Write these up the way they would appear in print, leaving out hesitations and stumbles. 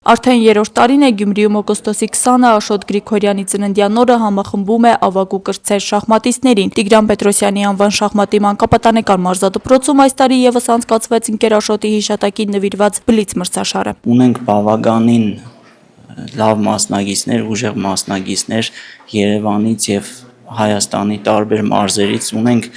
Արդեն երրորդ տարին է Գյումրիում օգոստոսի 20-ը Աշոտ Գրիգորյանի ծննդյան օրը համախմբում է ավագ ու կրտսեր շախմատիստներին։ Տիգրան Պետրոսյանի անվան շախմատի մանկապատանեկան մարզադպրոցում այս տարի եւս անցկացվեց ընկեր Աշոտի հիշատակին նվիրված բլից մրցաշարը։ Ունենք բավականին լավ մասնագետներ, ուժեղ մասնագետներ Երևանից եւ Հայաստանի տարբեր մարզերից, ունենք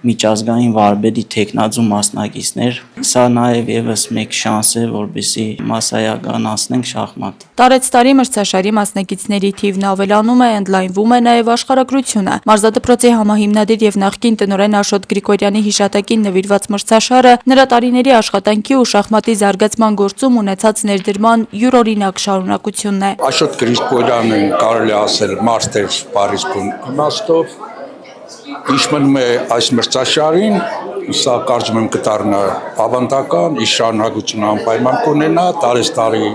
միջազգային վարպետի տեխնազու մասնագետներ։ Սա նաև եւս մեկ շանս է, որպեսզի մասսայականացնենք շախմատը։ Տարեցտարի մրցաշարի մասնակիցների թիվն ավելանում է, ընդլայնվում է նաև աշխարհագրությունը։ Մարզադպրոցի համահիմնադիր եւ նախկին տնօրեն Աշոտ Գրիգորյանի հիշատակին նվիրված մրցաշարը նրա տարիների աշխատանքի ու շախմատի զարգացման գործում ունեցած ներդրման յուրօրինակ շարունակությունն է։ Աշոտ Գրիգորյանը կարելի ասել մաստեր Փարիզում իմաստով Ինչ մնում է այս մրցաշարին, սա կարծում եմ կդառնա ավանդական, իր շարունակությունը անպայման կունենա, տարեստարի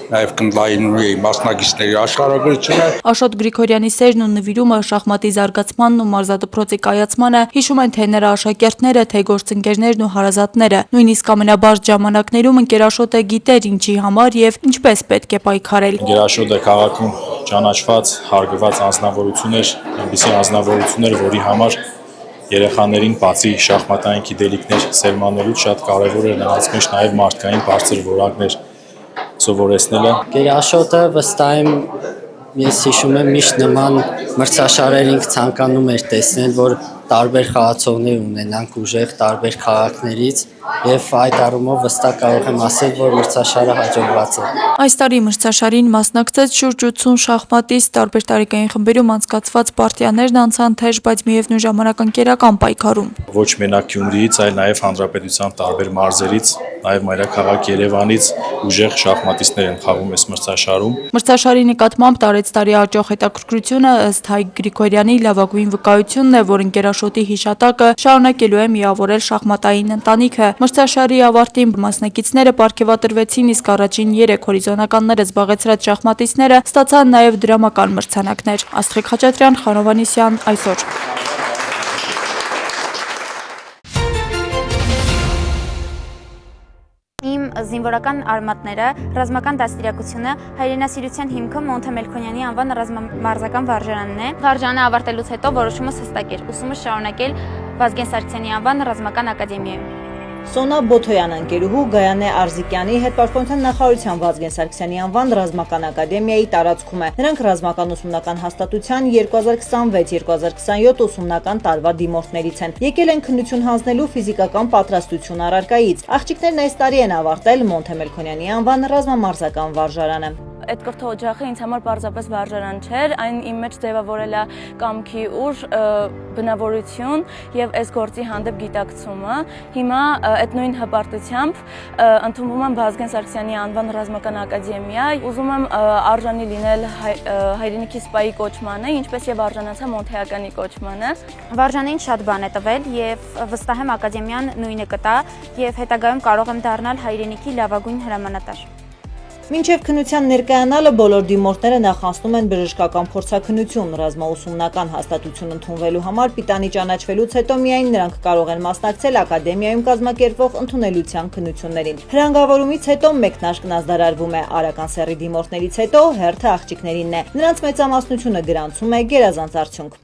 նաև կընդլայնվի մասնագետների աշխարհագրությունը։ Աշոտ Գրիգորյանի սերն ու նվիրումը շախմատի զարգացմանն ու մարզադպրոցի կայացմանը հիշում են թե նրա աշակերտները, թե գործընկերներն ու հարազատները։ Նույնիսկ ամենաբարդ ժամանակներում ընկեր Աշոտը գիտեր ինչի համար եւ ինչպես պետք է պայքարել։ Ընկեր Աշոտը քաղաքում ճանաչված, հարգված անձնավորություն էր, այնպիսի անձնավորություն էր, որի համար երեխաներին բացի շախմատային գիտելիքներ սերմանելուց շատ կարևոր էր նրանց մեջ նաև մարդկային բարձր որակներ սովորեցնելը։ Ընկեր Աշոտը վստահ եմ, ես հիշում եմ միշտ նման մրցաշարեր ինք ցանկանում էր տեսնել, որ տարբեր խաղացողներ ունենանք ուժեղ տարբեր քաղաքներից եւ այդ առումով վստահ կարող եմ ասել, որ մրցաշարը հաջողված է։ Այս տարի մրցաշարին մասնակցեց շուրջ 80 շախմատիստ, տարբեր տարիքային խմբերում անցկացված պարտիաներն անցան թեժ, բայց միևնույն ժամանակ ընկերական պայքարում։ Ոչ մենակ Գյումրիից, այլ նաև հանրապետության տարբեր մարզերից, նաև մայրաքաղաք Երևանից ուժեղ շախմատիստներ են խաղում այս մրցաշարում։ Մրցաշարի նկատմամբ տարեցտարի աճող հետաքրքրությունը ըստ Հայկ Գրիգորյանի լավագույն վկայությունն է, որ ընկեր Աշոտի հիշատակը շարունակելու է միավորել շախմատային ընտանիքը։ Մրցաշարի ավարտին մասնակիցները պարգևատրվեցին, իսկ առաջին 3 հորիզոնականները զբաղեցրած շախմատիստները ստացան նաև դրամական մրցանակներ։ Աստղիկ Խաչատրյան, Խանո Վանեսյան, այսօր։ Իմ զինվորական արմատները, ռազմական դաստիարակությունը, հայրենասիրության հիմքը Մոնթե Մելքոնյանի անվան ռազմամարզական վարժարանն է։ Վարժարանը ավարտելուց հետո որոշումս հստակ էր՝ ուսումը շարունակել Վազգեն Սարգսյանի անվան ռազմական ակադեմիայում։ Սոնա Բոթոյան ընկերուհու Գայանե Արզիկյանի հետպաշտպանության նախարարության Վազգեն Սարգսյանի անվան ռազմական ակադեմիայի տարածքում է։ Նրանք ռազմական ուսումնական հաստատության 2026-2027 ուսումնական տարվա դիմորդներից են։ Եկել են քննություն հանձնելու ֆիզիկական պատրաստություն առարկայից։ Աղջիկներն այս տարի են ավարտել Մոնթե Մելքոնյանի անվան ռազմամարզական վարժարանը։ Այդ կրթ օջախը ինձ համար պարզապես վարժարան չէր, այն իմ մեջ ձևավորել է կամքի ուժ, բնավորություն եւ այս գործի հանդեպ գիտակցումը։ Հիմա այդ նույն հպարտությամբ ընդունվում եմ Վազգեն Սարգսյանի անվան ռազմական ակադեմիա, ուզում եմ արժանի լինել հայրենիքի սպայի կոչմանը, ինչպես եւ արժանացա Մոնթեականի կոչմանը։ Վարժանին շատ բան է տվել եւ վստահ եմ ակադեմիան նույնը կտա եւ հետագայում կարող եմ դառնալ հայրենիքի լավագույն հրամանատար։ Մինչև քննության ներկայանալը բոլոր դիմորդները նախանցնում են բժշկական փորձաքննություն, ռազմաուսումնական հաստատություն ընդունվելու համար պիտանի ճանաչվելուց հետո միայն նրանք կարող են մասնակցել ակադեմիայում կազմակերպվող ընդունելության քննություններին։ Հրանգավորումից հետո մեկնարկն ազդարարվում է արական սեռի դիմորդներից հետո հերթը աղջիկներինն է։ Նրանց մեծամասնությունը գրանցում է գերազանց արդյունք։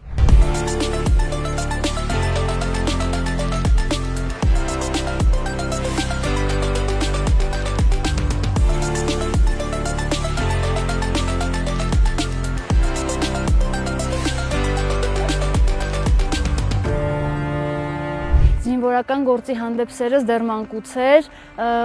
Զինվորական գործի հանդեպ սերս դեռ մանկուց էր,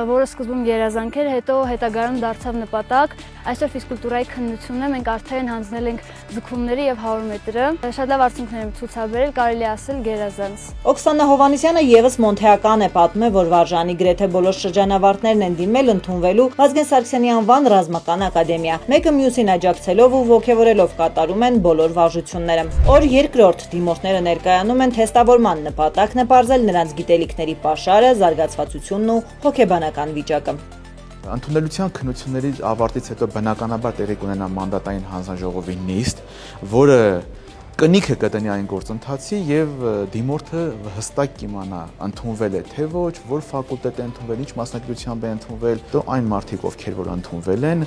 որը սկզբում երազանք էր, հետո հետագայում դարձավ նպատակ։ Այսօր ֆիզկուլտուրայի քննությունն է, մենք արդեն հանձնել ենք ձգումների եւ 100 մետրը։ Շատ լավ արդյունքներ եմ ցուցաբերել, կարելի ասել գերազանց։ Օքսանա Հովհաննիսյանը եւս մոնթեական է, պատմում է, որ վարժանի գրեթե բոլոր շրջանավարտներն են դիմել ընդունվելու Վազգեն Սարգսյանի անվան ռազմական ակադեմիա։ Մեկը մյուսին աջակցելով ու ողջևորելով կատարում են բոլոր վարժությունները։ Օր երկրորդ դիմորդները ներկայանում են թեստավորման նպատակն է բարձել նրանց գիտելիքների պաշարը, զարգացվածությունն ու հոգեբանական վիճակը։ Ընդունելության քննությունների ավարտից հետո բնականաբար տեղի կունենա մանդատային հանձնաժողովի նիստ, որը կնիքը կտնի այն գործընթացի եւ դիմորդը հստակ կիմանա ընդունվել է թե ոչ, որ ֆակուլտետ է ընդունվել, ինչ մասնագիտությամբ է ընդունվել, դու այն մարդիկ, ովքեր որ ընդունվել են,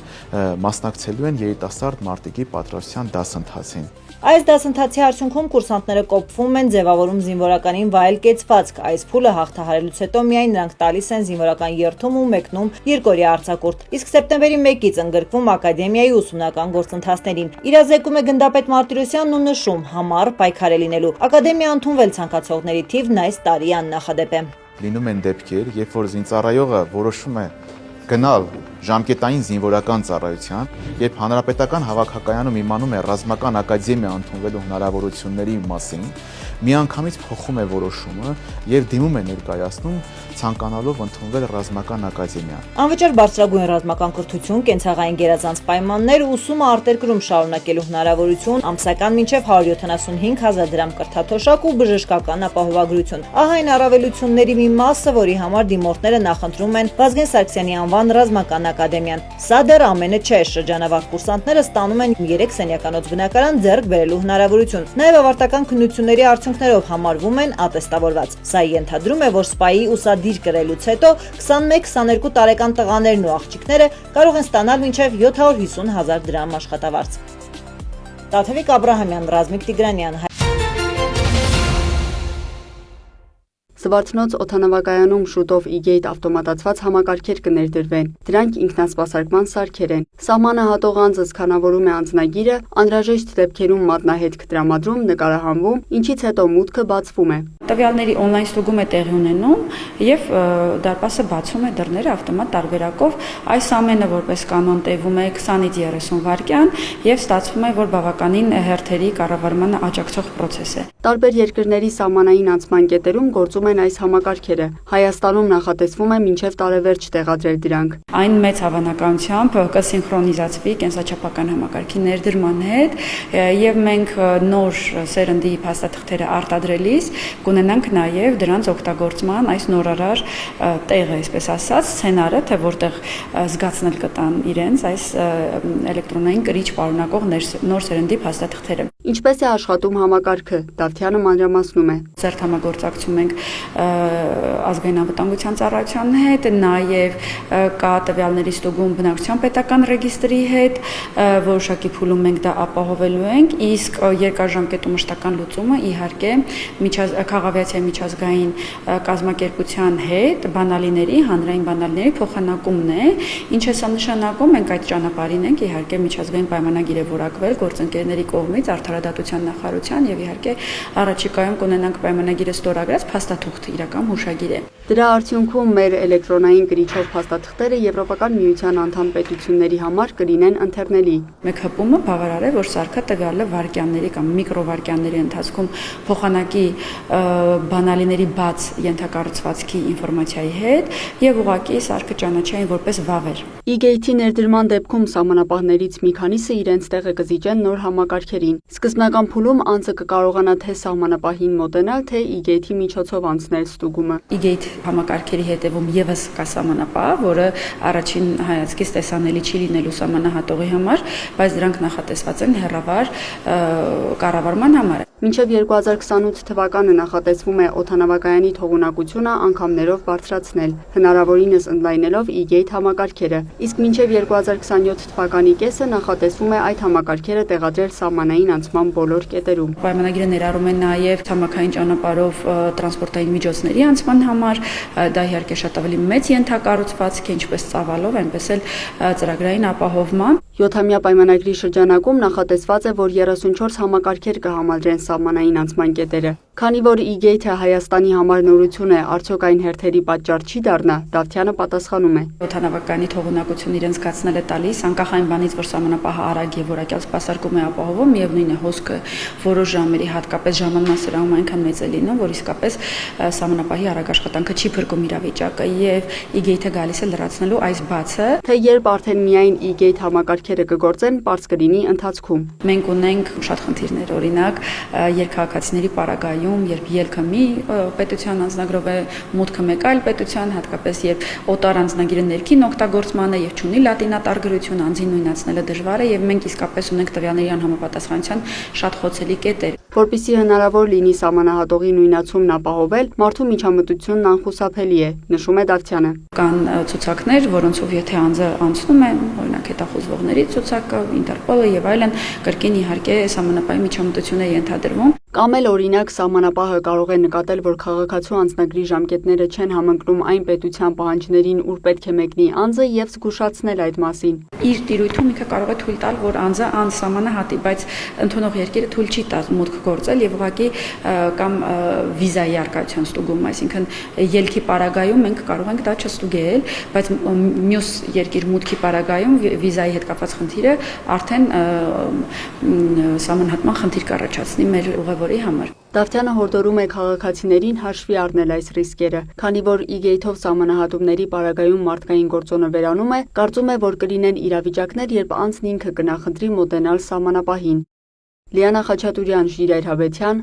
մասնակցելու են երիտասարդ մարտիկի պատրաստության դասընթացին։ Այս դասընթացի արդյունքում կուրսանտները կոփվում են, ձևավորում զինվորականին վայել կեցվածք։ Այս փուլը հաղթահարելուց հետո միայն նրանք տալիս են զինվորական երթում ու մեկնում երկօրյա արձակուրդ։ Իսկ սեպտեմբերի 1-ից ընդգրկվում ակադեմիայի ուսումնական գործընթացներին։ Իրազեկում է գնդապետ Մարտիրոսյանն ու նշում՝ համառ պայքար է լինելու։ Ակադեմիա ընդունվել ցանկացողների թիվն այս տարի աննախադեպ է։ Լինում են դեպքեր, երբ որ զինծառայողը որոշում է գնալ ժամկետային զինվորական ծառայության, երբ հանրապետական հավաքակայանում իմանում է ռազմական ակադեմիա ընդունվելու հնարավորությունների մասին, միանգամից փոխում է որոշումը եւ դիմում է ներկայացնում ցանկանալով ընդունվել ռազմական ակադեմիա։ Անվճար բարձրագույն ռազմական կրթություն, կենցաղային գերազանց պայմաններ, ուսումը արտերկրում շարունակելու հնարավորություն, ամսական մինչև 175,000 դրամ կրթաթոշակ ու բժշկական ապահովագրություն։ Ահա այն առավելությունների մի մասը, որի համար դիմորդները նախընտրում են Վազգեն Սարգսյանի անվան ռազմական ակադեմիան։ Սա դեռ ամենը չէ, շրջանավարտ կուրսանտները ստանում են 3 սենյականոց բնակարան ձեռք բերելու հնարավորություն։ Նաև ավարտական քննությունների արդյունքներով համարվում են ատեստավորված։ Սա ենթադրում է, որ սպայի ուսադիր կրելուց հետո 21-22 տարեկան տղաներն ու աղջիկները կարող են ստանալ մինչև 750,000 դրամ աշխատավարձ։ Տաթևիկ Աբրահամյան, Ռազմիկ Տիգրանյան։ Զվարթնոց օդանավակայանում շուտով E-Gate ավտոմատացված համակարգեր կներդրվեն։ Դրանք ինքնասպասարկման սարքեր են։ Սահմանը հատող անձը սկանավորում է անձնագիրը, անհրաժեշտ դեպքերում մատնահետք տրամադրում, նկարահանվում, ինչից հետո մուտքը բացվում է։ Տվյալների on-line ստուգում է տեղի ունենում եւ դարպասը բացում է դռները ավտոմատ տարբերակով։ Այս ամենը որպես կանոն տևում է 20-ից 30 վայրկյան եւ ստացվում է, որ բավականին հերթերի կառավարմանը աջակցող process է։ Տարբեր երկրների սահմանային անցման կետերում գործում են այս համակարգերը։ Հայաստանում նախատեսվում է մինչև տարեվերջ տեղադրել դրանք։ Այն մեծ հավանականությամբ կսինխրոնիզացվի կենսաչափական համակարգի ներդրման հետ եւ մենք նոր սերնդի փաստաթղթերը արտադրելիս կունենանք նաեւ դրանց օգտագործման այս նորարար տեղը, այսպես ասած, սցենարը, թե որտեղ զգացնել կտան իրենց այս էլեկտրոնային կրիչ պարունակող նոր սերնդի փաստաթղթերը։ Ինչպես է աշխատում համակարգը, Դավթյանը մանրամասնում է։ Ձեռք համագործակցում ենք ազգային անվտանգության ծառայության հետ, նաև կա տվյալների ստուգում բնակչության պետական ռեգիստրի հետ, որոշակի փուլում մենք դա ապահովելու ենք, իսկ երկարաժամկետ ու մշտական լուծումը իհարկե քաղաքավիացիայի միջազգային կազմակերպության հետ բանալիների, հանրային բանալիների փոխանակումն է, ինչ է սա նշանակում, մենք այդ ճանապարհին ենք իհարկե միջազգային պայմանագիր է որակվել գործընկերների կողմից արդարադատության նախարարության եւ իհարկե առաջիկայում կունենանք պայմանագիրը ստորագրած փաստաթուղթ իրական հուշագիր է։ Դրա արդյունքում մեր էլեկտրոնային կրիչով փաստաթղթերը Եվրոպական միության անդամ պետությունների համար կլինեն ընթերնելի։ Մեկ հպումը բավարար է, որ սարքը տվյալը վայրկյանների կամ միկրովայրկյանների ընթացքում փոխանակի բանալիների բաց ենթակառուցվածքի ինֆորմացիայի հետ եւ ուղղակի սարքը ճանաչի այն որպես վավեր։ E-Gate-ի ներդրման դեպքում սահմանապահներից մի քանիսը իրենց տեղը կզիջեն նոր համակարգերին։ Սկզբնական փուլում անձը կկարողանա թե սահմանապահին մոտենալ, թե E-Gate-ի միջոցով անցնել ստուգումը։ E-Gate համակարգերի հետևում եւս կա սահմանապահ, որը առաջին հայացքից տեսանելի չի լինելու սահմանահատողի համար, բայց դրանք նախատեսված են հեռավար կառավարման համար։ Մինչև 2028 թվականը նախատեսվում է օդանավակայանի թողունակությունը անգամներով բարձրացնել, հնարավորինս ընդլայնելով E-Gate համակարգերը, իսկ մինչև 2027 թվականի կեսը նախատեսվում է այդ համակարգերը տեղադրել սահմանային անցման բոլոր կետերում։ Պայմանագիրը ներառում է նաև ցամաքային ճանապարհով տրանսպորտային միջոցների անցման համար, դա իհարկե շատ ավելի մեծ ենթակառուցվածք է, ինչպես ծավալով, այնպես էլ ծրագրային ապահովման։ 7-ամյա պայմանագրի շրջանակում նախատեսված է, որ 34 համակարգեր կհամալրեն սահմանային անցման կետերը։ Քանի որ E-Gate-ը Հայաստանի համար նորություն է, արդյոք այն հերթերի պատճառ չի դառնա, Դավթյանը պատասխանում է։ Օդանավակայանի թողունակությունը իրենց զգացնել է տալիս, անկախ այն բանից, որ սահմանապահը արագ եւ որակյալ սպասարկում է ապահովում, միևնույն է հոսքը որոշ ժամերի, հատկապես ժամանման սրահում այնքան մեծ է լինում, որ իսկապես սահմանապահի արագ աշխատանքը չի փրկում իրավիճակը եւ E-Gate-ը գալիս է լրացնելու այս բացը։ Թե երբ արդեն միայն E-Gate համակարգերը կգործեն, պարզ կլինի ընթացքում։ Մենք ունենք շատ խնդիրներ, օրինակ, երկհաղաքացիների պարագայում, երբ ելքը մի պետության անձնագրով է, մուտքը մեկ այլ պետության, հատկապես երբ օտար անձնագիրը ներքին օգտագործման է եւ չունի լատինատար գրություն, անձին նույնացնելը դժվար է եւ մենք իսկապես ունենք տվյալների անհամապատասխանության շատ խոցելի կետեր։ Որպեսզի հնարավոր լինի սահմանահատողի նույնացումն ապահովել, մարդու միջամտությունն անխուսափելի է, նշում է Դավթյանը։ Կան ցուցակներ, որոնցով եթե անձը անցնում է, օրինակ հետախուզվողների ցուցակը, Ինտերպոլը եւ այլն, կրկին իհարկե սահմանապահի միջամտություն է ենթադրվում։ Կամ էլ օրինակ սահմանապահը կարող է նկատել, որ քաղաքացու անձնագրի ժամկետները չեն համընկնում այն պետության պահանջներին, ուր պետք է մեկնի անձը եւ զգուշացնել այդ մասին։ Իր տիրույթում ինքը կարող է թույլ տալ, որ անձը անսահմանահատի, բայց ընդունող երկիրը թույլ չի տա մուտք գործել եւ ուղղակի կամ վիզայի արկայության ստուգում, այսինքն ելքի պարագայում մենք կարող ենք դա չստուգել, բայց մյուս երկիր մուտքի պարագայում վիզայի հետ կապված խնդիրը արդեն սահմանահատման խնդիր կառաջացնի մեր ուղևորի համար։ Դավթյանը հորդորում է քաղաքացիներին հաշվի առնել այս ռիսկերը, քանի որ ի-գեյթով սահմանահատումների պարագայում մարդկային գործոնը վերանում է, կարծում է, որ կլինեն իրավիճակներ, երբ անձն ինքը կնախընտրի մոտենալ սահմանապահին։ Լիանա Խաչատուրյան, Ժիրայր Հավետյան։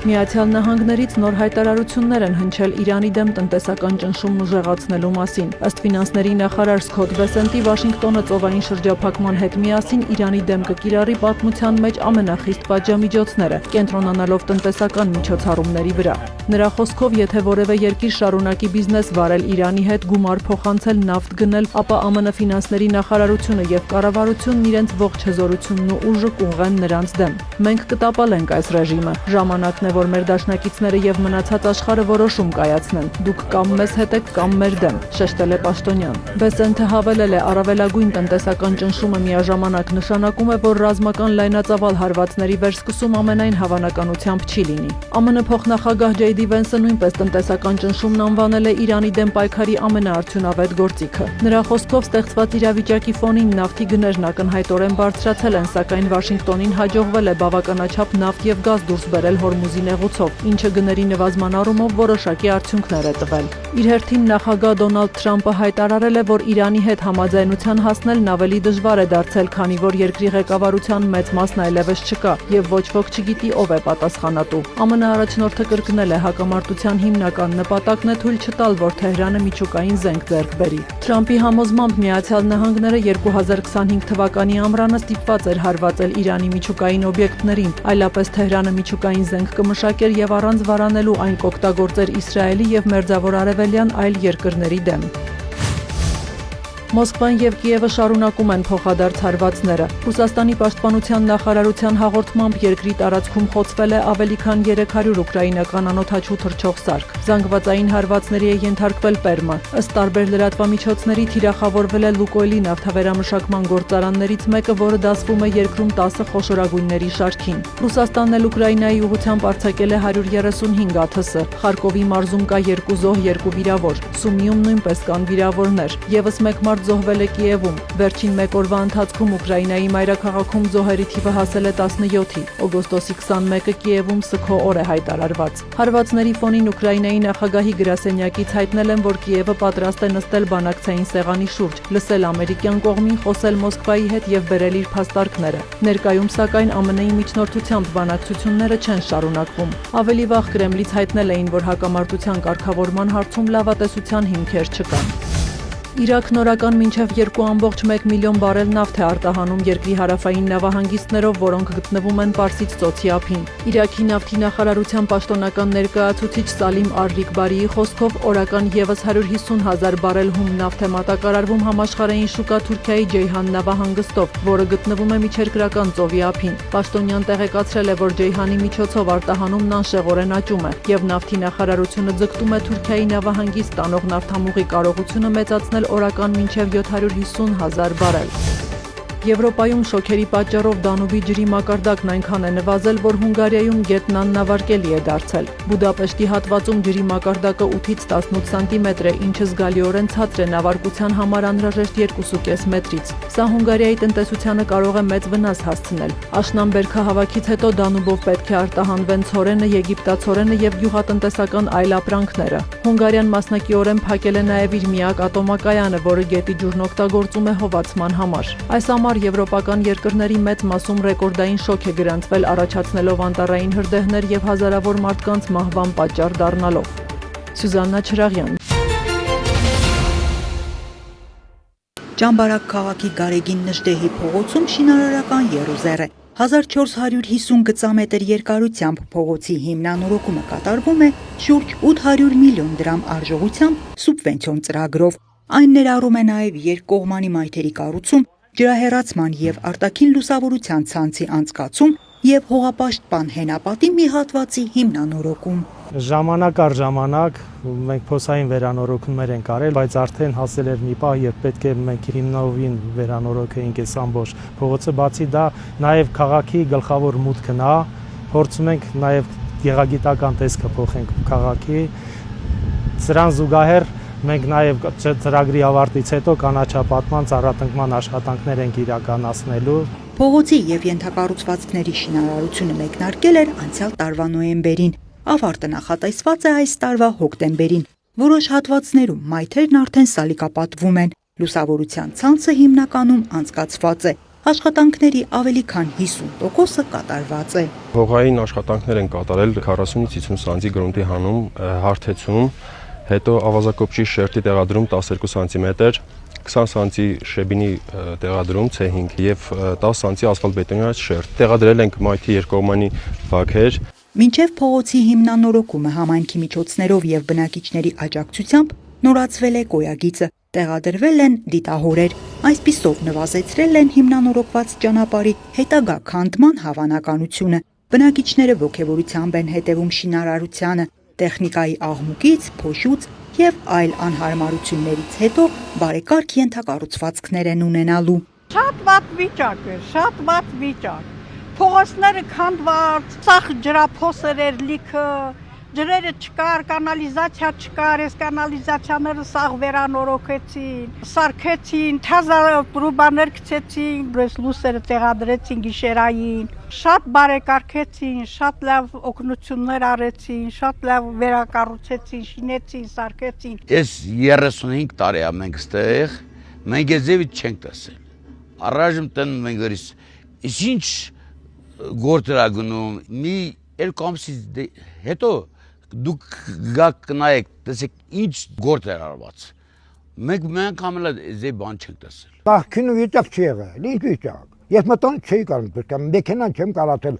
Միացյալ Նահանգներից նոր հայտարարություններ են հնչել Իրանի դեմ տնտեսական ճնշումն ուժեղացնելու մասին։ Ըստ ֆինանսների նախարար Սքոթ Բեսենտի, Վաշինգտոնը ծովային շրջափակման հետ միասին Իրանի դեմ կկիրառի պատմության մեջ ամենախիստ պատժամիջոցները, կենտրոնանալով տնտեսական միջոցառումների վրա։ Նրա խոսքով, եթե որևէ երկիր շարունակի բիզնես վարել Իրանի հետ, գումար փոխանցել, նավթ գնել, ապա ԱՄՆ ֆինանսների նախարարությունը եւ կառավարությունն իրենց ողջ հզորությունն ու ուժը կուղղեն նրանց դեմ։ Մենք կտապալենք այս ռեժիմը։ Ժամանակն է, որ մեր դաշնակիցները եւ մնացած աշխարհը որոշում կայացնեն։ Դուք կամ մեզ հետ եք, կամ մեր դեմ, շեշտել է Պաշտոնյան։ Բեսենթը հավելել է, առավելագույն տնտեսական ճնշումը միաժամանակ նշանակում է, որ ռազմական լայնածավալ հարվածների վերսկսում ամենայն հավանականությամբ չի լինի։ ԱՄՆ փոխնախագահ Ջեյդի Վենսը նույնպես տնտեսական ճնշումն անվանել է Իրանի դեմ պայքարի ամենաարդյունավետ գործիքը։ Նրա խոսքով ստեղծված իրավիճակի ֆոնին նավթի գներն ակնհայտորեն բարձրացել են, սակայն Վաշինգտոնին հաջողվել է բավականաչափ նավթ եւ գազ դուրս բերել Հորմուզի նեղուցով, ինչը գների նվազման առումով որոշակի արդյունքներ է տվել։ Իր հերթին նախագահ Դոնալդ Թրամփը հայտարարել է, որ Իրանի հետ համաձայնության հասնելն ավելի դժվար է դարձել, քանի որ երկրի ղեկավարության մեծ մասն այլևս չկա եւ ոչ ոք չգիտի ով է պատասխանատու։ ԱՄՆ առաջնորդը կրկնել է, հակամարտության հիմնական նպատակն է թույլ չտալ, որ Թեհրանը միջուկային զենք ձեռք բերի։ Թրամփի համոզմամբ Միացյալ Նահանգները 2025 թվականի ամռանը ստիպված էր հարվածել Իրանի միջուկային օբյեկտներին, այլապես Թեհրանը միջուկային զենք կմշակեր եւ առանց վարանելու այն կօգտագործեր Իսրայելի եւ Մերձավոր Արևելյան այլ երկրների դեմ։ Մոսկվան եւ Կիևը շարունակում են փոխադարձ հարվածները։ Ռուսաստանի պաշտպանության նախարարության հաղորդմամբ երկրի տարածքում խոցվել է ավելի քան 300 ուկրաինական անօդաչու թռչող սարք։ Զանգվածային հարվածների է ենթարկվել Պերմը։ Ըստ տարբեր լրատվամիջոցների թիրախավորվել է Լուկոյլի նավթավերամշակման գործարաններից մեկը, որը դասվում է երկրում 10 խոշորագույնների շարքին։ Ռուսաստանն էլ Ուկրաինայի ուղղությամբ արձակել է 135 ԱԹՍ։ Խարկովի մարզում կա 2 զոհ, 2 վիրավոր։ Սումիում նույնպես կան վիրավորներ։ Եվս մեկ մարդ զոհվել է Կիևում։ Վերջին մեկ օրվա ընթացքում Ուկրաինայի մայրաքաղաքում զոհերի թիվը հասել է 17-ի։ Օգոստոսի 21-ը Կիևում սգո օր է հայտարարված։ Հարվածների ֆոնին Ուկրաինայի նախագահի գրասենյակից հայտնել են, որ Կիևը պատրաստ է նստել բանակցային սեղանի շուրջ, լսել ամերիկյան կողմին, խոսել Մոսկվայի հետ եւ բերել իր փաստարկները։ Ներկայում սակայն ԱՄՆ-ի միջնորդությամբ բանակցությունները չեն շարունակվում։ Ավելի վաղ Կրեմլից հայտնել էին, որ հակամարտության կարգավորման հարցում լավատեսության հիմքեր չկան։ Իրաքն օրական մինչև 2.1 միլիոն բարել նավթ է արտահանում երկրի հարավային նավահանգիստներով, որոնք գտնվում են Պարսից ծոցի ափին։ Իրաքի նավթի նախարարության պաշտոնական ներկայացուցիչ Սալիմ Ար-Ռիգբարիի խոսքով օրական եւս 150,000 բարել հում նավթ է մատակարարվում համաշխարհային շուկա Թուրքիայի Ջեյհան նավահանգստով, որը գտնվում է միջերկրական ծովի ափին։ Պաշտոնյան տեղեկացրել է, որ Ջեյհանի միջոցով արտահանումն անշեղորեն աճում է, եւ նավթի նախարարությունը ձգտում է Թուրքիայի նավահանգիստ տանող նավթամուղի կարողությունը մեծացնել օրական մինչև 750,000 բարել։ Եվրոպայում շոքերի պատճառով Դանուբի ջրի մակարդակն այնքան է նվազել, որ Հունգարիայում գետն աննավարկելի է դարձել։ Բուդապեշտի հատվածում ջրի մակարդակը 8-ից 18 սանտիմետր է, ինչը զգալիորեն ցածր է նավարկության համար անհրաժեշտ 2.5 մետրից։ Սա Հունգարիայի տնտեսությանը կարող է մեծ վնաս հասցնել։ Աշնան բերքահավաքից հետո Դանուբով պետք է արտահանվեն ցորենը, եգիպտացորենը եւ գյուղատնտեսական այլ ապրանքները։ Հունգարիան մասնակիորեն փակել է նաեւ իր միակ ատոմակայանը, որը գետի ջուրն օգտագործում է հովացման համար։ Այս համար եվրոպական երկրների մեծ մասում ռեկորդային շոկ է գրանցվել, առաջացնելով անտառային հրդեհներ եւ հազարավոր մարդկանց մահվան պատճառ դառնալով։ Սյուզաննա Չրաղյան։ Ճամբարակ քաղաքի Գարեգին Նժդեհի փողոցում շինարարական եռուզեռ է։ 1450 գծամետր երկարությամբ փողոցի հիմնանորոգումը կատարվում է շուրջ 800 միլիոն դրամ արժողությամբ սուբվենցիոն ծրագրով։ Այն ներառում է նաև երկկողմանի մայթերի կառուցում, ջրահեռացման եւ արտաքին լուսավորության ցանցի անցկացում եւ հողապաշտպան հենապատի մի հատվածի հիմնանորոգում։ Ժամանակ առ ժամանակ մենք փոսային վերանորոգումներ ենք արել, բայց արդեն հասել էր մի պահ, երբ պետք է մենք հիմնովին վերանորոգեինք այս ամբողջ փողոցը, բացի դա նաև քաղաքի գլխավոր մուտքն է, փորձում ենք նաև գեղագիտական տեսքը փոխենք քաղաքի։ Սրան զուգահեռ մենք նաև ծրագրի ավարտից հետո կանաչապատման ծառատնկման աշխատանքներ ենք իրականացնելու։ Փողոցի եւ ենթակառուցվածքների շինարարությունը մեկնարկել էր անցյալ տարվա նոյեմբերին։ Ավարտը նախատեսված է այս տարվա հոկտեմբերին։ Որոշ հատվածներում մայթերն արդեն սալիկապատվում են։ Լուսավորության ցանցը հիմնականում անցկացված է։ Աշխատանքների ավելի քան 50%-ը կատարված է։ Հողային աշխատանքներ են կատարել 40-ից 50 սանտի գրունտի հանում, հարթեցում, հետո ավազակոպչի շերտի տեղադրում 12 սանտիմետր, 20 սանտի շեբինի տեղադրում C5 եւ 10 սանտի ասֆալտբետոնյաց շերտ։ Տեղադրել ենք մայթի երկկողմանի բաքեր։ Մինչև փողոցի հիմնանորոգումը համայնքի միջոցներով եւ բնակիչների աջակցությամբ նորացվել է գոյագիծը, տեղադրվել են դիտահորեր, այսպիսով նվազեցրել են հիմնանորոգված ճանապարհի հետագա քանդման հավանականությունը։ Բնակիչները ողջավորությամբ են հետևում շինարարությանը, տեխնիկայի աղմուկից, փոշուց եւ այլ անհարմարություններից հետո բարեկարգ ենթակառուցվածքներ են ունենալու։ Շատ վատ վիճակ է, շատ վատ վիճակ։ Փողոցները քանդված, սախ ջրափոսեր էր լիքը, ջրերը չկար, կանալիզացիա չկար, այս կանալիզացիաները սաղ վերանորոգեցին, սարքեցին, թազա բաններ գցեցին, այս լուսերը տեղադրեցին գիշերային, շատ բարեկարգեցին, շատ լավ օգնություններ արեցին, շատ լավ վերակառուցեցին, շինեցին, սարքեցին։ Այս 35 տարի է մենք ստեղ, մենք այս ձևից չենք տեսել։ Առայժմ տենում ենք գրիս, ինչ գործեր ա գնում, մի երկու ամսից հետո դուք գաք նայեք, տեսեք ինչ գործեր արված։ Մենք ամենա ձե բան չենք տեսել։ Նախքին վիճակ չի եղել, ինչ վիճակ։ Ես մտան չէի կարող, մեքենան չեմ կարողացել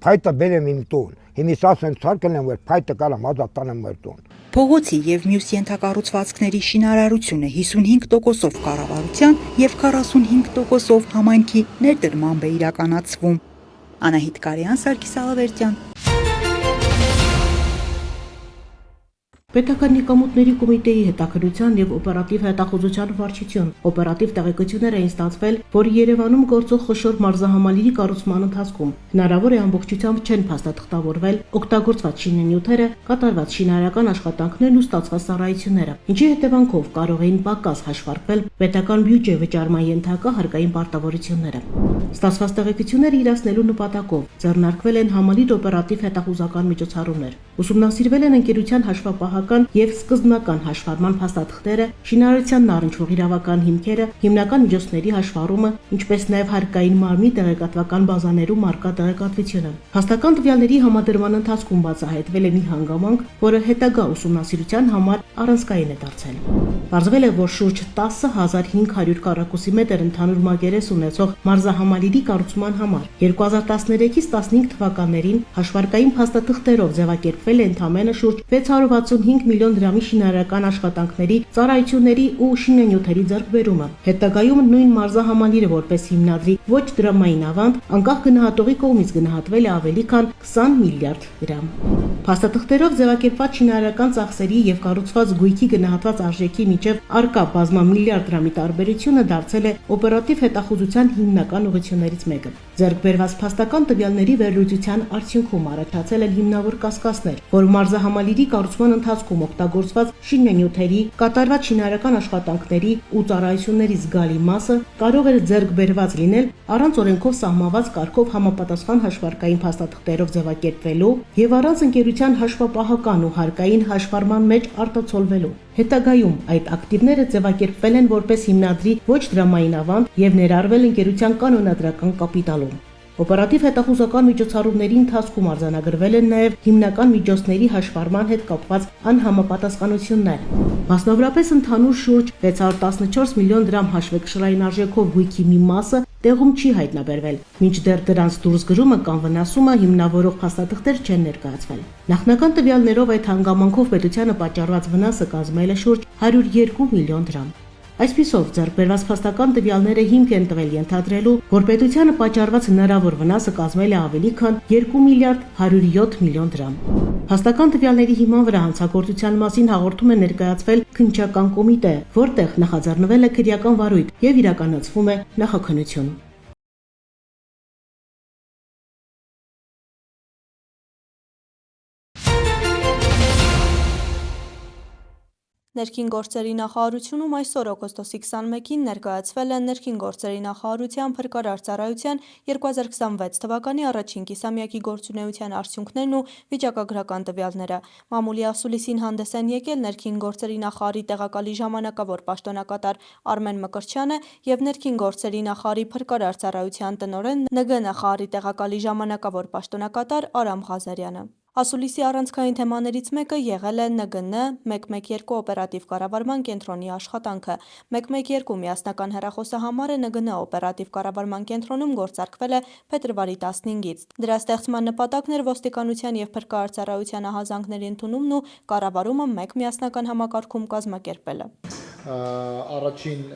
փայտը բերեմ իմ տուն։ Հիմից ասեն ցարկել եմ, որ փայտը կարամ ազատ տանեմ մեր տուն։ Փողոցի եւ մյուս ենթակառուցվածքների շինարարությունը 55%-ով կառավարության եւ 45%-ով համայնքի ներդրմամբ է իրականացվում։ Անահիտ Կարյան, Սարգիս Ալավերդյան։ Պետական եկամուտների կոմիտեի հետաքրքրության եւ օպերատիվ հետախուզության վարչություն օպերատիվ տեղեկություններ էին ստացվել, որ Երևանում գործող խոշոր մարզահամալիրի կառուցման ընթացքում հնարավոր է ամբողջությամբ չեն փաստաթղթավորվել օգտագործված շինանյութերը, կատարված շինարարական աշխատանքներն ու ստացված ծառայությունները, ինչի հետևանքով կարող էին պակաս հաշվարկվել պետական բյուջե վճարման ենթակա հարկային պարտավորությունները։ Ստացված տեղեկությունները իրացնելու նպատակով ձեռնարկվել են համալիր օպերատիվ հետախուզական միջոցառումներ։ Ուսումնասիրվել են ընկերության հաշվապահական եւ սկզբնական հաշվառման փաստաթղթերը, շինարարության առնչվող իրավական հիմքերը, հիմնական միջոցների հաշվառումը, ինչպես նաեւ հարկային մարմնի տեղեկատվական բազաներում առկա տեղեկատվությունը։ Փաստական տվյալների համադրման ընթացքում բացահայտվել է մի հանգամանք, որը հետագա ուսումնասիրության համար առանցքային է դարձել։ Պարզվել է, որ շուրջ 10,500 քառակուսի մետր ընդհանուր մակերես ունեցող մարզահամալիրի կառուցման համար 2013-ից 15 թվականներին հաշվարկային փաստաթղթերով ձևակերպվել է ընդամենը շուրջ 665 միլիոն դրամի շինարարական աշխատանքների, ծառայությունների ու շինանյութերի ձեռքբերումը։ Հետագայում նույն մարզահամալիրը որպես հիմնադրի ոչ դրամային ավանդ անկախ գնահատողի կողմից գնահատվել է ավելի քան 20 միլիարդ դրամ։ Փաստաթղթերով ձևակերպված շինարարական ծախսերի եւ կառուցված գույքի գնահատված արժեքի միջև արկա բազմամիլիարդ դրամի տարբերությունը դարձել է օպերատիվ հետախուզության հիմնական ուղղություններից մեկը։ Ձեռքբերված փաստական տվյալների վերլուծության արդյունքում առաջացել են հիմնավոր կասկածներ, որ մարզահամալիրի կառուցման ընթացքում օգտագործված շինանյութերի, կատարված շինարարական աշխատանքների ու ծառայությունների զգալի մասը կարող էր ձեռքբերված լինել առանց օրենքով սահմանված կարգով համապատասխան հաշվարկային փաստաթղթերով ձևակերպվելու եւ առանց ընկերության հաշվապահական ու հարկային հաշվառման մեջ արտացոլվելու։ Հետագայում այդ ակտիվները ձևակերպվել են որպես հիմնադրի ոչ դրամային ավանդ եւ ներառվել ընկերության կանոնադրական կապիտալում։ Օպերատիվ հետախուզական միջոցառումների ընթացքում արձանագրվել են նաև հիմնական միջոցների հաշվառման հետ կապված անհամապատասխանություններ։ Մասնավորապես ընդհանուր շուրջ 614 միլիոն դրամ հաշվեկշռային արժեքով գույքի մի մասը տեղում չի հայտնաբերվել, մինչդեռ դրանց դուրս գրումը կամ վնասումը հիմնավորող փաստաթղթեր չեն ներկայացվել։ Նախնական տվյալներով այդ հանգամանքով պետությանը պատճառված վնասը կազմել է շուրջ 102 միլիոն դրամ։ Այսպիսով, ձեռքբերված փաստական տվյալները հիմք են տվել ենթադրելու, որ պետությանը պատճառված հնարավոր վնասը կազմել է ավելի քան 2 միլիարդ 107 միլիոն դրամ։ Փաստական տվյալների հիման վրա հանցագործության մասին հաղորդում է ներկայացվել քննչական կոմիտե, որտեղ նախաձեռնվել է քրեական վարույթ եւ իրականացվում է նախաքննություն։ Ներքին գործերի նախարարությունում այսօր օգոստոսի 21-ին ներկայացվել են ներքին գործերի նախարարության փրկարար ծառայության 2026 թվականի առաջին կիսամյակի գործունեության արդյունքներն ու վիճակագրական տվյալները։ Մամուլի ասուլիսին հանդես են եկել ներքին գործերի նախարարի տեղակալի ժամանակավոր պաշտոնակատար Արմեն Մկրտչյանը եւ ներքին գործերի նախարարի փրկարար ծառայության տնօրեն ՆԳ նախարարի տեղակալի ժամանակավոր պաշտոնակատար Արամ Ղազարյանը։ Ասուլիսի առանցքային թեմաներից մեկը եղել է ՆԳՆ 112 օպերատիվ կառավարման կենտրոնի աշխատանքը։ 112 միասնական հեռախոսահամարը ՆԳՆ օպերատիվ կառավարման կենտրոնում գործարկվել է փետրվարի 15-ից։ Դրա ստեղծման նպատակն էր ոստիկանության եւ փրկարար ծառայության ահազանգների ընդունումն ու կառավարումը մեկ միասնական համակարգում կազմակերպելը։ Առաջին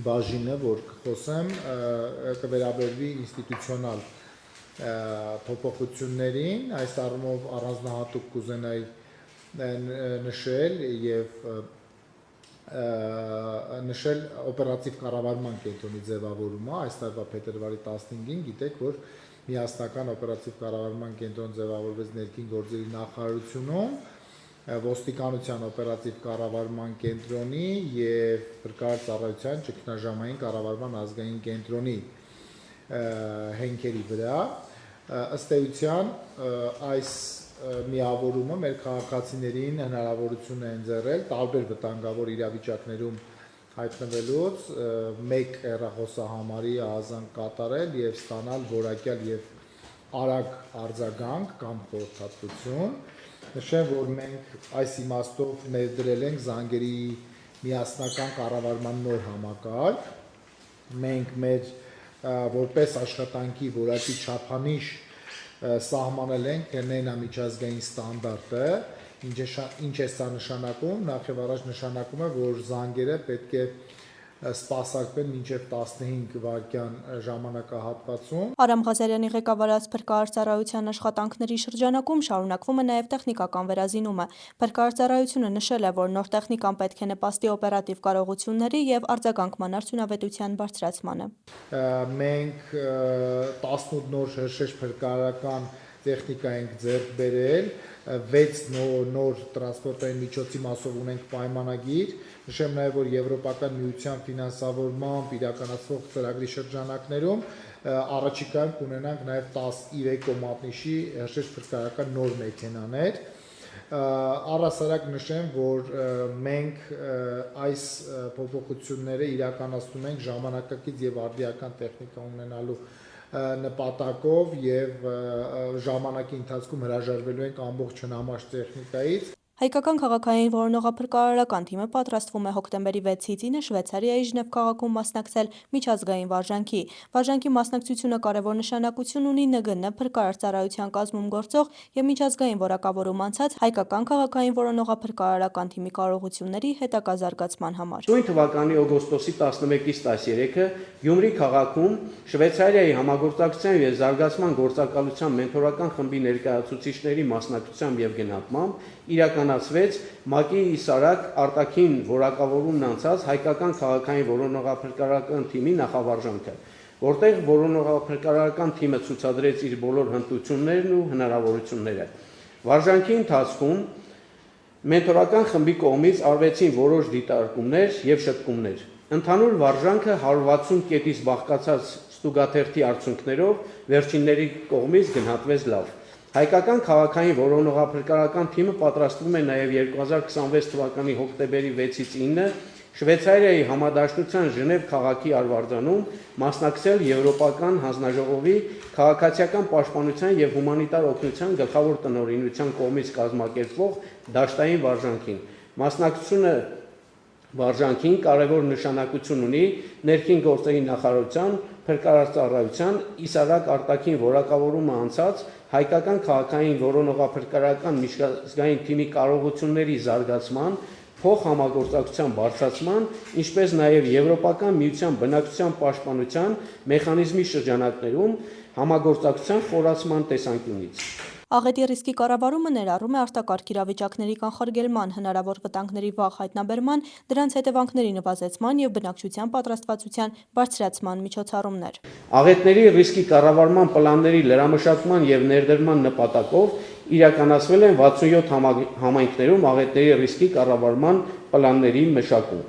բաժինը, որ կխոսեմ, կվերաբերվի ինստիտուցիոնալ փոփոխություններին, այս առումով առանձնահատուկ կուզենայի նշել օպերատիվ կառավարման կենտրոնի ձևավորումը, այս տարվա փետրվարի 15-ին գիտեք, որ միասնական օպերատիվ կառավարման կենտրոն ձևավորվեց ներքին գործերի նախարարությունում, ոստիկանության օպերատիվ կառավարման կենտրոնի եւ փրկարար ծառայության ճգնաժամային կառավարման ազգային կենտրոնի հենքերի վրա։ Ըստ էության այս միավորումը մեր քաղաքացիներին հնարավորություն է ընձեռել տարբեր վտանգավոր իրավիճակներում հայտնվելուց մեկ հեռախոսահամարի ահազանգ կատարել եւ ստանալ որակյալ եւ արագ արձագանք կամ խորհրդատվություն։ Նշեմ, որ մենք այս իմաստով ներդրել ենք զանգերի միասնական կառավարման նոր համակարգ։ Մենք մեր որպես աշխատանքի որակի չափանիշ սահմանել ենք ներնամիջազգային ստանդարտը, ինչ է սա նշանակում, նախ եւ առաջ նշանակում է, որ զանգերը պետք է սպասարկվեն մինչև 15 վայրկյան ժամանակահատվածում։ Արամ Ղազարյանի ղեկավարած փրկարար ծառայության աշխատանքների շրջանակում շարունակվում է նաև տեխնիկական վերազինումը։ Փրկարար ծառայությունը նշել է, որ նոր տեխնիկան պետք է նպաստի օպերատիվ կարողությունների եւ արձագանքման արդյունավետության բարձրացմանը։ Մենք 18 նոր հրշեջ փրկարարական տեխնիկա ենք ձեռք բերել, 6 նոր տրանսպորտային միջոցի մասով ունենք պայմանագիր։ Նշեմ նաև, որ Եվրոպական միության ֆինանսավորմամբ իրականացվող ծրագրի շրջանակներում առաջիկայում կունենանք նաև 10 Iveco մատնիշի հրշեջ փրկարարական նոր մեքենաներ։ Առհասարակ նշեմ, որ մենք այս փոփոխությունները իրականացնում ենք ժամանակակից եւ արդիական տեխնիկա ունենալու նպատակով եւ ժամանակի ընթացքում հրաժարվելու ենք ամբողջ հնամաշ տեխնիկայից։ Հայկական քաղաքային որոնողափրկարարական թիմը պատրաստվում է հոկտեմբերի 6-ից 9 Շվեյցարիայի Ժնև քաղաքում մասնակցել միջազգային վարժանքի։ Վարժանքի մասնակցությունը կարևոր նշանակություն ունի ՆԳՆ փրկարար ծառայության կազմում գործող եւ միջազգային որակավորում անցած հայկական քաղաքային որոնողափրկարարական թիմի կարողությունների հետագա զարգացման համար։ Նույն թվականի օգոստոսի 11-ից 13-ը Գյումրի քաղաքում Շվեյցարիայի համագործակցության եւ զարգացման գործակալության մենթորական խմբի ներկայացուցիչների մասնակցությամբ եւ գնահատմամբ իրականացվեց ՄԱԿ-ի Իսարակ արտաքին որակավորումն անցած հայկական քաղաքային որոնողափրկարարական թիմի նախավարժանքը, որտեղ որոնողափրկարարական թիմը ցուցադրեց իր բոլոր հմտություններն ու հնարավորությունները։ Վարժանքի ընթացքում մենթորական խմբի կողմից արվեցին որոշ դիտարկումներ եւ շտկումներ։ Ընդհանուր վարժանքը 160 կետից բաղկացած ստուգաթերթի արդյունքներով վերջինների կողմից գնահատվեց լավ։ Հայկական քաղաքային որոնողափրկարարական թիմը պատրաստվում է նաև 2026 թվականի հոկտեմբերի 6-ից 9 Շվեյցարիայի համադաշնության Ժնև քաղաքի արվարձանում մասնակցել Եվրոպական հանձնաժողովի քաղաքացիական պաշտպանության եւ հումանիտար օգնության գլխավոր տնօրինության կողմից կազմակերպվող դաշտային վարժանքին։ Մասնակցությունը վարժանքին կարևոր նշանակություն ունի ներքին գործերի նախարարության, փրկարարծառայության, իսարակ արտաքին որակավորումը անցած հայկական քաղաքային որոնողափրկարարական միջազգային թիմի կարողությունների զարգացման, փոխհամագործակցության բարձրացման, ինչպես նաև Եվրոպական միության բնակչության պաշտպանության մեխանիզմի շրջանակներում համագործակցության խորացման տեսանկյունից։ Աղետի ռիսկի կառավարումը ներառում է արտակարգ իրավիճակների կանխարգելման, հնարավոր վտանգների վաղ հայտնաբերման, դրանց հետևանքների նվազեցման եւ բնակչության պատրաստվածության բարձրացման միջոցառումներ։ Աղետների ռիսկի կառավարման պլանների լրամշակման եւ ներդրման նպատակով իրականացվել են 67 համայնքներում աղետների ռիսկի կառավարման պլանների մշակում։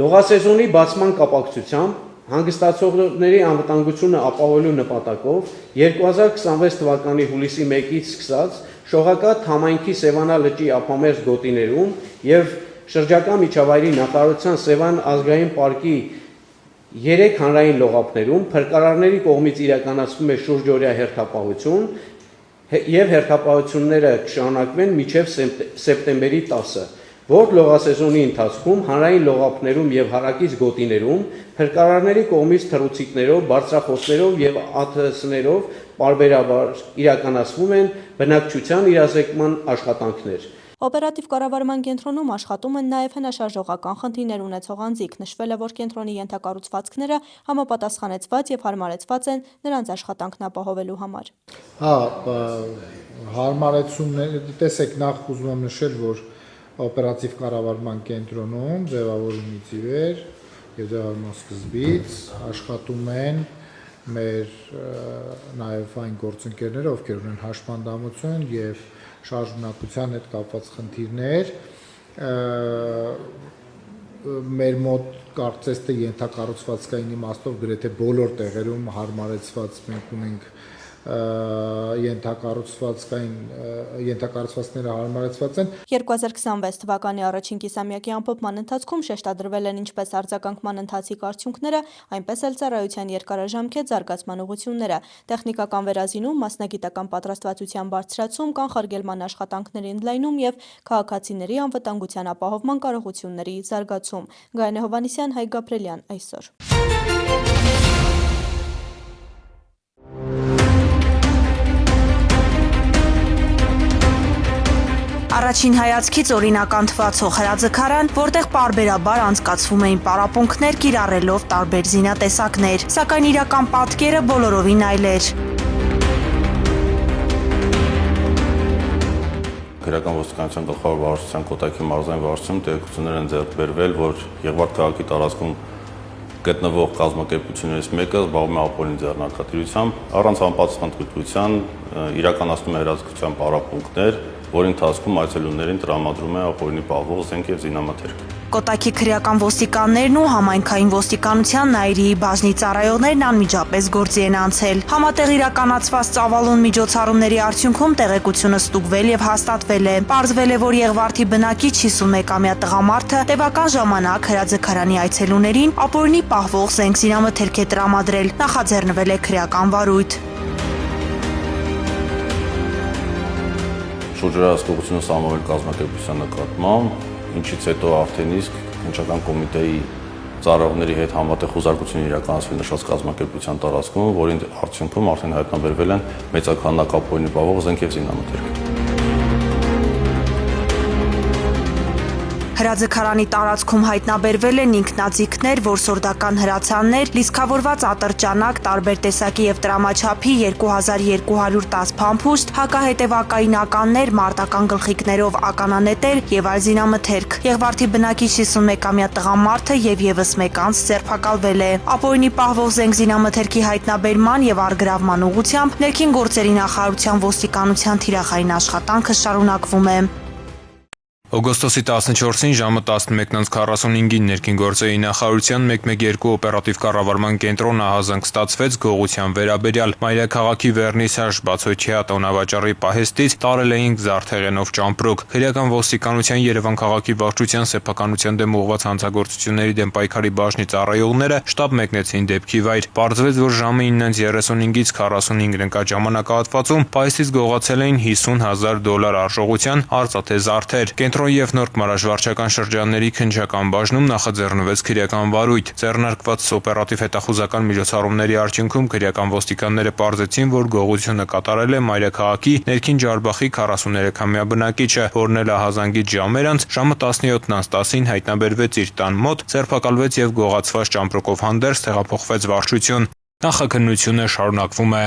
Լողասեզոնի բացման կապակցությամբ հանգստացողների անվտանգությունը ապահովելու նպատակով 2026 թվականի հուլիսի 1-ից սկսած Շողակաթ համայնքի Սևանա լճի ափամերձ գոտիներում եւ շրջակա միջավայրի նախարարության Սևան ազգային պարկի 3 հանրային լողափներում փրկարարների կողմից իրականացվում է շուրջօրյա հերթապահություն եւ հերթապահությունները կշարունակվեն մինչեւ սեպտեմբերի 10-ը, որ լողասեզոնի ընթացքում հանրային լողափներում եւ հարակից գոտիներում փրկարարների կողմից թռուցիկներով, բարձրախոսներով եւ ԱԹՍ-ներով պարբերաբար իրականացվում են բնակչության իրազեկման աշխատանքներ։ Օպերատիվ կառավարման կենտրոնում աշխատում են նաև հնաշարժողական խնդիրներ ունեցող անձիկ։ Նշվել է, որ կենտրոնի ենթակառուցվածքները համապատասխանեցված եւ հարմարեցված են նրանց աշխատանքն ապահովելու համար։ Հարմարեցումներ, տեսեք, նախ ուզում եմ նշել, որ օպերատիվ կառավարման կենտրոնում ձևավորումից ի վեր եւ ձևավորման սկզբից աշխատում են մեր նաեւ այն գործընկերները, ովքեր ունեն հաշմանդամություն եւ շարժունակության հետ կապված խնդիրներ, մեր մոտ կարծես թե ենթակառուցվածքային իմաստով գրեթե բոլոր տեղերում հարմարեցված մենք ունենք ենթակառուցվածքները հարմարեցված են։ 2026 թվականի առաջին կիսամյակի ամփոփման ընթացքում շեշտադրվել են ինչպես արձագանքման ընթացիկ արդյունքները, այնպես էլ ծառայության երկարաժամկետ զարգացման ուղղությունները, տեխնիկական վերազինում, մասնագիտական պատրաստվածության բարձրացում, կանխարգելման աշխատանքների ընդլայնում եւ քաղաքացիների անվտանգության ապահովման կարողությունների զարգացում։ Գայանե Հովհաննիսյան, Հայկ Գաբրելյան, այսօր։ Առաջին հայացքից օրինական թվացող հրաձգարան, որտեղ պարբերաբար անցկացվում էին պարապմունքներ կիրառելով տարբեր զինատեսակներ, սակայն իրական պատկերը բոլորովին այլ էր։ Քրեական ոստիկանության գլխավոր վարչության Կոտայքի մարզային վարչությունում տեղեկություններ են ձեռք բերվել, որ Եղվարդ քաղաքի տարածքում գտնվող կազմակերպություններից մեկը զբաղվում է ապօրինի ձեռնարկատիրությամբ, առանց անպատասխան թույլտվության իրականացնում է հրաձգության պարապմունքներ, որի ընթացքում այցելուներին տրամադրում է ապօրինի պահվող զենք եւ զինամթերք։ Կոտայքի քրեական ոստիկաններն ու համայնքային ոստիկանության Նաիրիի բաժնի ծառայողներն անմիջապես գործի են անցել։ Համատեղ իրականացված ծավալուն միջոցառումների արդյունքում տեղեկությունը ստուգվել եւ հաստատվել է։ Պարզվել է, որ Եղվարդի բնակիչ 51-ամյա տղամարդը տևական ժամանակ հրաձգարանի այցելուներին ապօրինի պահվող զենք զինամթերք է տրամադրել, նախաձեռնվել է քրեական վարույթ։ Շուրջօրյա հսկողությունը սահմանվել կազմակերպության նկատմամբ, ինչից հետո արդեն իսկ քննչական կոմիտեի ծառայողների հետ համատեղ խոզարկություն իրականացվել նշված կազմակերպության տարածքում, որի արդյունքում արդեն հայտնաբերվել են մեծաքանակ ապօրինի պահվող զենք եւ զինամթերք։ Հրաձգարանի տարածքում հայտնաբերվել են ինքնաձիգներ, որսորդական հրացաններ, լիցքավորված ատրճանակ, տարբեր տեսակի եւ տրամաչափի 2210 փամփուշտ, հակահետևակայինականներ, մարտական գլխիկներով ականանետեր եւ այլ զինամթերք։ Եղվարդի բնակիչ 51-ամյա տղամարդը եւ եւս մեկ անձ ձերբակալվել է։ Ապօրինի պահվող զենք զինամթերքի հայտնաբերման եւ առգրավման ուղղությամբ ներքին գործերի նախարարության ոստիկանության թիրախային աշխատանքը շարունակվում է։ Օգոստոսի 14-ին ժամը 11:45-ին ներքին գործերի նախարարության 112 օպերատիվ կառավարման կենտրոն ահազանգ ստացվեց գողության վերաբերյալ։ Մայրաքաղաքի Վերնիսաժ բացօթյա տոնավաճառի պահեստից տարել էինք զարդեղենով ճամպրուկ։ Քրեական ոստիկանության Երևան քաղաքի վարչության սեփականության դեմ ուղղված հանցագործությունների դեմ պայքարի բաժնի ծառայողները շտաբ մեկնեցին դեպքի վայր։ Պարզվեց, որ ժամը 9:35-ից 45 ընկած ժամանակահատվածում պահեստից գողացել էին $50,000 արժողության արծաթե զարդեր։ Կենտրոն եւ Նորք մարաշվարչական շրջանների քննչական բաժնում նախաձեռնվեց քրեական վարույթ։ Ձեռնարկված օպերատիվ հետախուզական միջոցառումների արդյունքում քրեական ոստիկանները պարզեցին, որ գողությունը կատարել է Մայրաքաղաքի ներքին Ջարբախի 43-ամյա բնակիչը, որն էլ ահազանգից ժամեր անց ժամը 17:10-ին հայտնաբերվեց իր տան մոտ, ձերբակալվեց եւ գողացված ճամպրուկով հանդերձ տեղափոխվեց վարչություն։ Նախաքննությունը շարունակվում է։